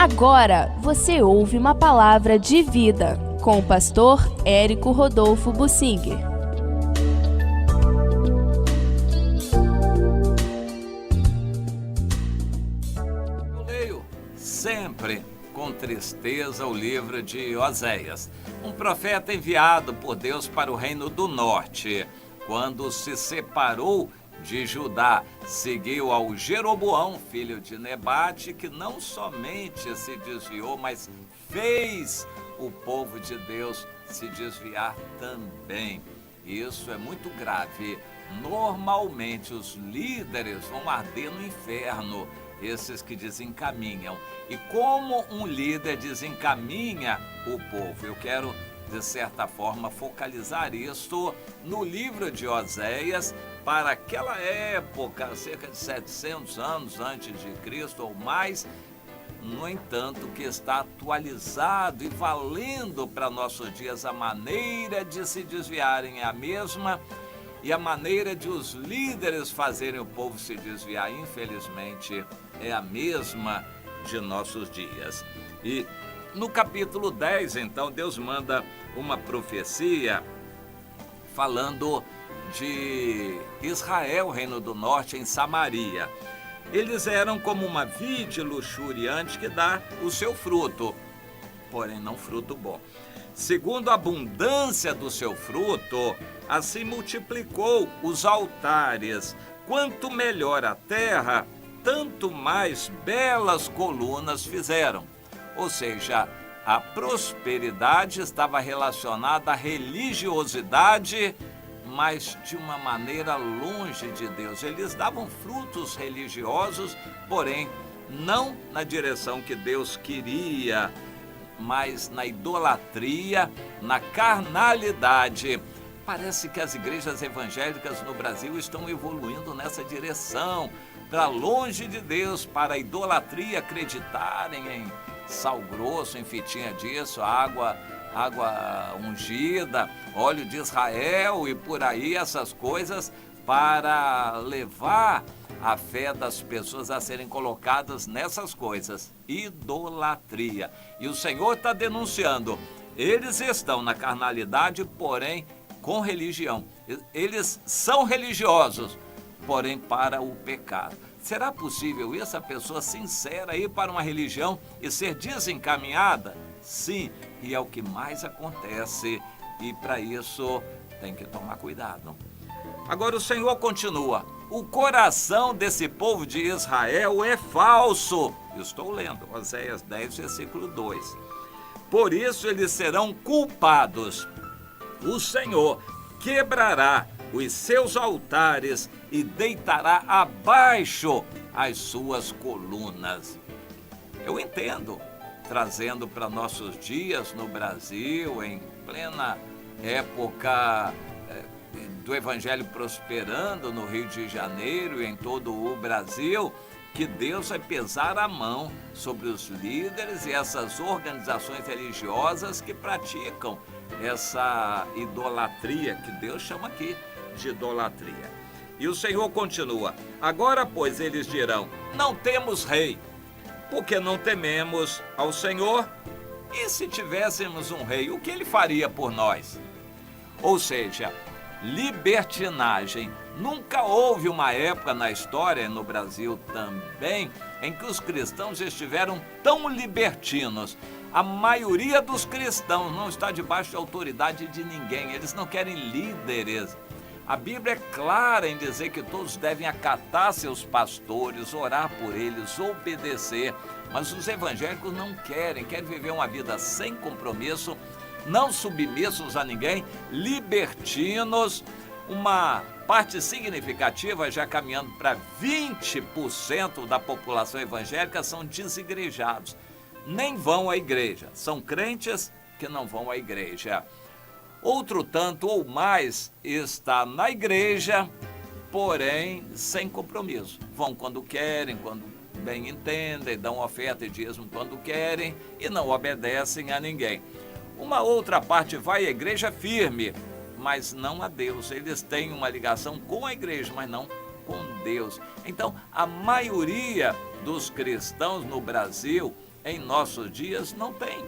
Agora você ouve uma palavra de vida com o pastor Érico Rodolfo Bussinger. Eu leio sempre com tristeza o livro de Oséias, um profeta enviado por Deus para o reino do norte. Quando se separou de Judá, seguiu ao Jeroboão, filho de Nebate, que não somente se desviou, mas fez o povo de Deus se desviar também. Isso é muito grave. Normalmente os líderes vão arder no inferno, esses que desencaminham. E como um líder desencaminha o povo? Eu quero, de certa forma, focalizar isso no livro de Oséias, para aquela época, cerca de 700 anos antes de Cristo ou mais, no entanto, que está atualizado e valendo para nossos dias. A maneira de se desviarem é a mesma, e a maneira de os líderes fazerem o povo se desviar, infelizmente, é a mesma de nossos dias. E no capítulo 10, então, Deus manda uma profecia falando de Israel, reino do norte, em Samaria. Eles eram como uma vide luxuriante que dá o seu fruto, porém não fruto bom. Segundo a abundância do seu fruto, assim multiplicou os altares. Quanto melhor a terra, tanto mais belas colunas fizeram. Ou seja, a prosperidade estava relacionada à religiosidade, mas de uma maneira longe de Deus. Eles davam frutos religiosos, porém não na direção que Deus queria, mas na idolatria, na carnalidade. Parece que as igrejas evangélicas no Brasil estão evoluindo nessa direção, para longe de Deus, para a idolatria, acreditarem em sal grosso, em fitinha disso, água ungida, óleo de Israel e por aí, essas coisas, para levar a fé das pessoas a serem colocadas nessas coisas. Idolatria. E o Senhor está denunciando. Eles estão na carnalidade, porém com religião. Eles são religiosos, porém para o pecado. Será possível isso? A pessoa sincera ir para uma religião e ser desencaminhada? Sim, e é o que mais acontece, e para isso tem que tomar cuidado. Agora o Senhor continua: o coração desse povo de Israel é falso. Eu estou lendo Oséias 10, versículo 2. Por isso eles serão culpados. O Senhor quebrará os seus altares e deitará abaixo as suas colunas. Eu entendo, trazendo para nossos dias no Brasil, em plena época do Evangelho prosperando no Rio de Janeiro e em todo o Brasil, que Deus vai pesar a mão sobre os líderes e essas organizações religiosas que praticam essa idolatria, que Deus chama aqui de idolatria. E o Senhor continua: agora, pois, eles dirão: não temos rei, porque não tememos ao Senhor. E se tivéssemos um rei, o que ele faria por nós? Ou seja, libertinagem. Nunca houve uma época na história, no Brasil também, em que os cristãos estiveram tão libertinos. A maioria dos cristãos não está debaixo de autoridade de ninguém. Eles não querem líderes. A Bíblia é clara em dizer que todos devem acatar seus pastores, orar por eles, obedecer. Mas os evangélicos não querem viver uma vida sem compromisso, não submissos a ninguém, libertinos. Uma parte significativa, já caminhando para 20% da população evangélica, são desigrejados. Nem vão à igreja, são crentes que não vão à igreja. Outro tanto ou mais está na igreja, porém sem compromisso. Vão quando querem, quando bem entendem, dão oferta e dízimo quando querem e não obedecem a ninguém. Uma outra parte vai à igreja firme, mas não a Deus. Eles têm uma ligação com a igreja, mas não com Deus. Então, a maioria dos cristãos no Brasil em nossos dias não tem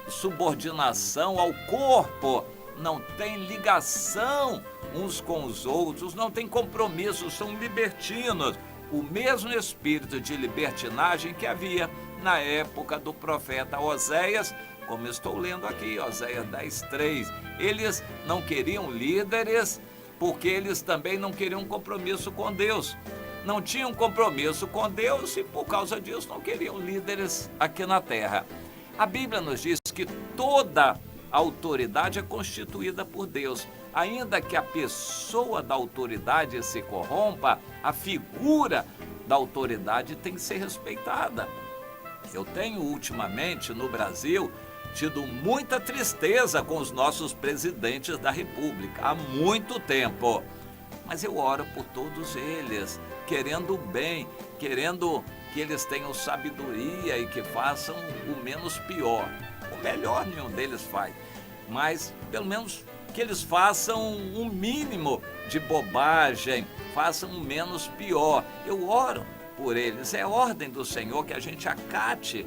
subordinação ao corpo, não tem ligação uns com os outros, não tem compromisso, são libertinos. O mesmo espírito de libertinagem que havia na época do profeta Oséias, como estou lendo aqui, Oséias 10:3. Eles não queriam líderes porque eles também não queriam compromisso com Deus. Não tinham compromisso com Deus e por causa disso não queriam líderes aqui na terra. A Bíblia nos diz que toda autoridade é constituída por Deus. Ainda que a pessoa da autoridade se corrompa, a figura da autoridade tem que ser respeitada. Eu tenho ultimamente no Brasil tido muita tristeza com os nossos presidentes da República, há muito tempo. Mas eu oro por todos eles, querendo o bem, querendo que eles tenham sabedoria e que façam o menos pior. O melhor nenhum deles faz, mas pelo menos que eles façam um mínimo de bobagem, façam o menos pior. Eu oro por eles, é ordem do Senhor que a gente acate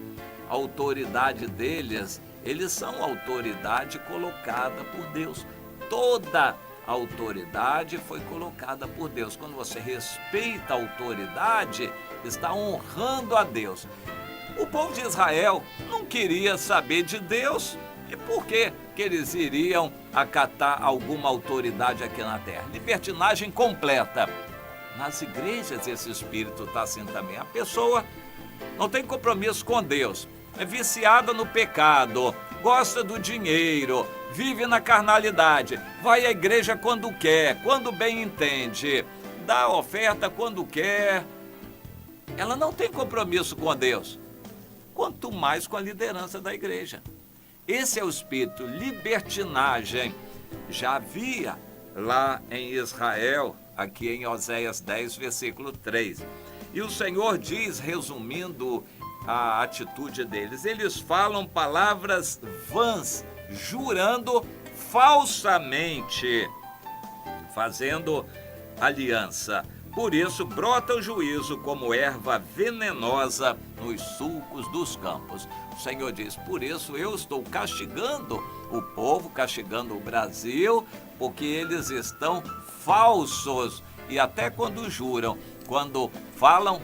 a autoridade deles. Eles são autoridade colocada por Deus. Toda autoridade foi colocada por Deus. Quando você respeita a autoridade, está honrando a Deus. O povo de Israel não queria saber de Deus. E por que eles iriam acatar alguma autoridade aqui na terra? Libertinagem completa. Nas igrejas esse espírito está assim também. A pessoa não tem compromisso com Deus, é viciada no pecado, gosta do dinheiro, vive na carnalidade, vai à igreja quando quer, quando bem entende, dá oferta quando quer. Ela não tem compromisso com Deus, quanto mais com a liderança da igreja. Esse é o espírito libertinagem. Já havia lá em Israel, aqui em Oséias 10, versículo 3. E o Senhor diz, resumindo a atitude deles, eles falam palavras vãs, jurando falsamente, fazendo aliança. Por isso brota o juízo como erva venenosa nos sulcos dos campos. O Senhor diz, por isso eu estou castigando o povo, castigando o Brasil, porque eles estão falsos. E até quando juram, quando falam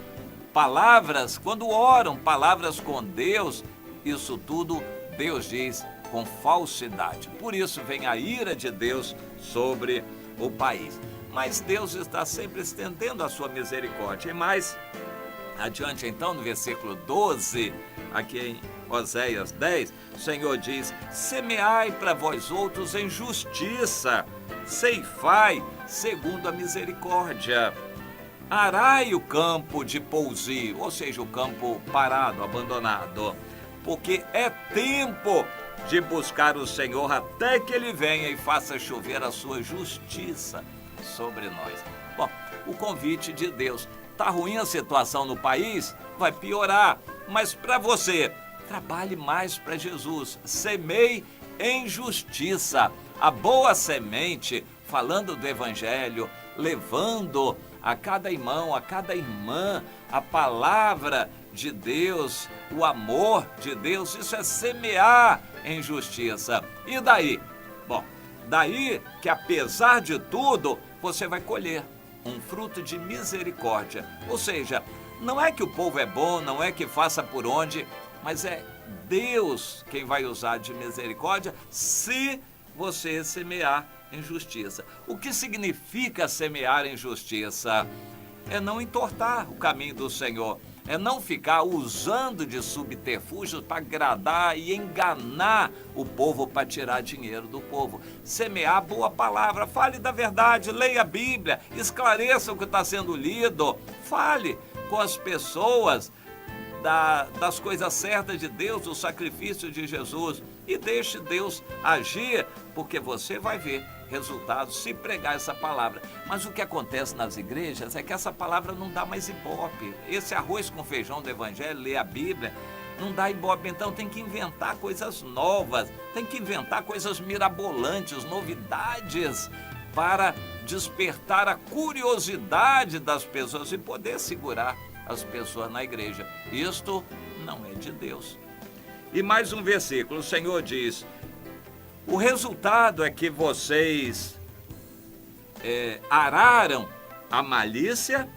palavras, quando oram palavras com Deus, isso tudo Deus diz com falsidade. Por isso vem a ira de Deus sobre o país. Mas Deus está sempre estendendo a sua misericórdia. E mais adiante, então, no versículo 12, aqui em Oséias 10, o Senhor diz, semeai para vós outros em justiça, ceifai segundo a misericórdia. Arai o campo de pousio, ou seja, o campo parado, abandonado, porque é tempo de buscar o Senhor até que Ele venha e faça chover a sua justiça sobre nós. Bom, o convite de Deus. Está ruim a situação no país? Vai piorar. Mas para você, trabalhe mais para Jesus. Semeie em justiça. A boa semente, falando do Evangelho, levando a cada irmão, a cada irmã, a palavra de Deus, o amor de Deus, isso é semear em justiça. E daí? Bom, daí que apesar de tudo, você vai colher um fruto de misericórdia. Ou seja, não é que o povo é bom, não é que faça por onde, mas é Deus quem vai usar de misericórdia se você semear em justiça. O que significa semear em justiça? É não entortar o caminho do Senhor, é não ficar usando de subterfúgios para agradar e enganar o povo para tirar dinheiro do povo. Semear boa palavra, fale da verdade, leia a Bíblia, esclareça o que está sendo lido, fale com as pessoas das coisas certas de Deus, do sacrifício de Jesus, e deixe Deus agir, porque você vai ver resultados se pregar essa palavra. Mas o que acontece nas igrejas é que essa palavra não dá mais ibope. Esse arroz com feijão do Evangelho, ler a Bíblia, não dá ibope. Então tem que inventar coisas novas, tem que inventar coisas mirabolantes, novidades, para despertar a curiosidade das pessoas e poder segurar as pessoas na igreja. Isto não é de Deus. E mais um versículo, o Senhor diz: o resultado é que vocês araram a malícia,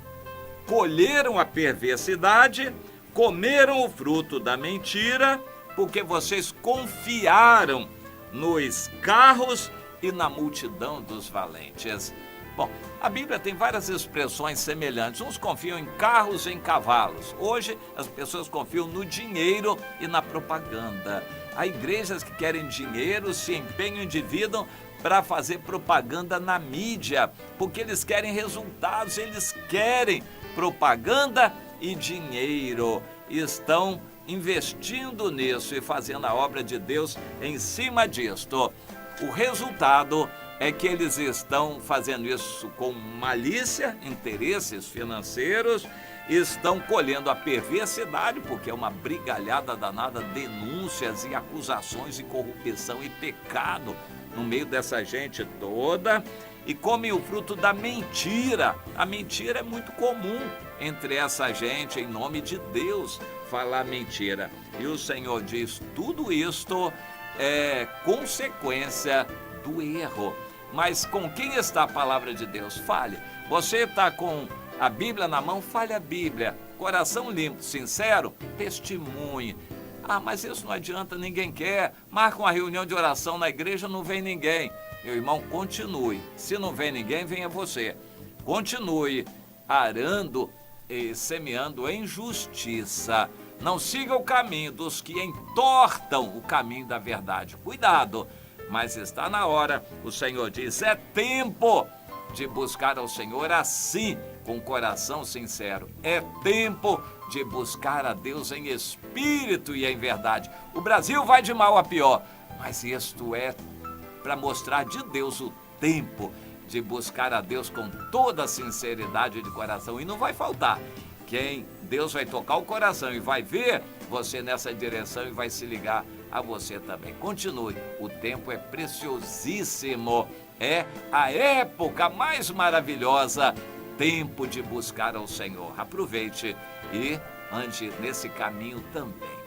colheram a perversidade, comeram o fruto da mentira, porque vocês confiaram nos carros e na multidão dos valentes. Bom, a Bíblia tem várias expressões semelhantes. Uns confiam em carros e em cavalos. Hoje, as pessoas confiam no dinheiro e na propaganda. Há igrejas que querem dinheiro, se empenham e endividam para fazer propaganda na mídia, porque eles querem resultados, eles querem propaganda e dinheiro. Estão investindo nisso e fazendo a obra de Deus em cima disto. O resultado é que eles estão fazendo isso com malícia, interesses financeiros, estão colhendo a perversidade, porque é uma brigalhada danada, denúncias e acusações e corrupção e pecado no meio dessa gente toda, e comem o fruto da mentira. A mentira é muito comum entre essa gente, em nome de Deus, falar mentira. E o Senhor diz, tudo isto é consequência do erro. Mas com quem está a palavra de Deus? Fale. Você está com a Bíblia na mão? Fale a Bíblia. Coração limpo, sincero, testemunhe. Ah, mas isso não adianta, ninguém quer. Marca uma reunião de oração na igreja, não vem ninguém. Meu irmão, continue. Se não vem ninguém, venha você. Continue arando e semeando em justiça. Não siga o caminho dos que entortam o caminho da verdade. Cuidado, mas está na hora. O Senhor diz, é tempo de buscar ao Senhor assim, com coração sincero. É tempo de buscar a Deus em espírito e em verdade. O Brasil vai de mal a pior, mas isto é para mostrar de Deus o tempo de buscar a Deus com toda a sinceridade de coração. E não vai faltar quem Deus vai tocar o coração e vai ver você nessa direção e vai se ligar a você também. Continue, o tempo é preciosíssimo, é a época mais maravilhosa, tempo de buscar ao Senhor. Aproveite e ande nesse caminho também.